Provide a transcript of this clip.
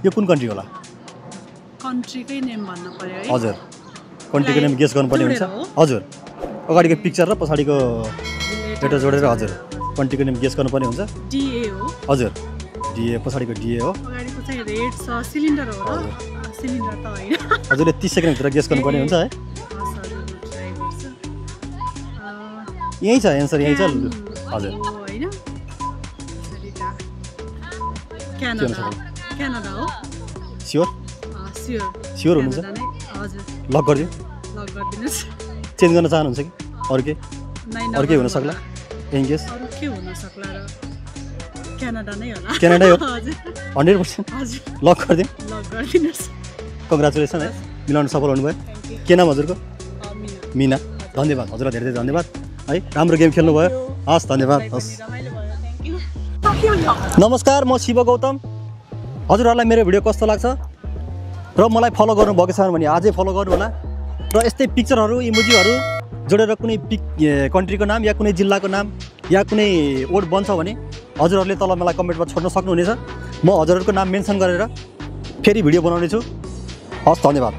यो कुन कन्ट्री होला? कन्ट्रीकै नेम भन्नु पर्यो है। हजुर कन्ट्रीको नेम गेस गर्नुपर्ने हुन्छ। हजुर अगाडिको पिक्चर र पछाडिको लेटर जोडेर हजुर कन्ट्रीको नेम गेस गर्नुपर्ने हुन्छ। DA हो। हजुर DA पछाडिको DA हो। अगाडिको चाहिँ रेड छ सिलिन्डर हो र सिलिन्डर त होइन। हजुरले 30 सेकेन्ड भित्र गेस गर्नुपर्ने हुन्छ है। यही छ एन्सर यही छ हजुर होइन क्यानाडा हो। स्योर स्योर हुनुहुन्छ? हजुर लक गरिदिउँ? लक गरिदिनुहोस्। चेन्ज गर्न चाहनुहुन्छ कि अरू केही हुन सक्ला? यही गेस अरू के हुन सक्ला र क्यानाडा नै होला। क्यानाडै हो हजुर 100%? हजुर लक गरिदिउँ? लक गरिदिनुहोस्। कङ्ग्रेचुलेसन है मिलाउन सफल हुनुभयो। के नाम हजुरको? मिना। धन्यवाद हजुरलाई धेरै धेरै धन्यवाद है राम्रो गेम खेल्नुभयो। हस् धन्यवाद हस्। नमस्कार म शिव गौतम। हजुरहरूलाई मेरो भिडियो कस्तो लाग्छ र मलाई फलो गर्नुभएको छ भने आजै फलो गर्नु होला र यस्तै पिक्चरहरू इमोजीहरू जोडेर कुनै कन्ट्रीको नाम या कुनै जिल्लाको नाम या कुनै वर्ड बन्छ भने हजुरहरूले तल मलाई कमेन्टमा छोड्न सक्नुहुनेछ। म हजुरहरूको नाम मेन्सन गरेर फेरि भिडियो बनाउने छु। हस् धन्यवाद।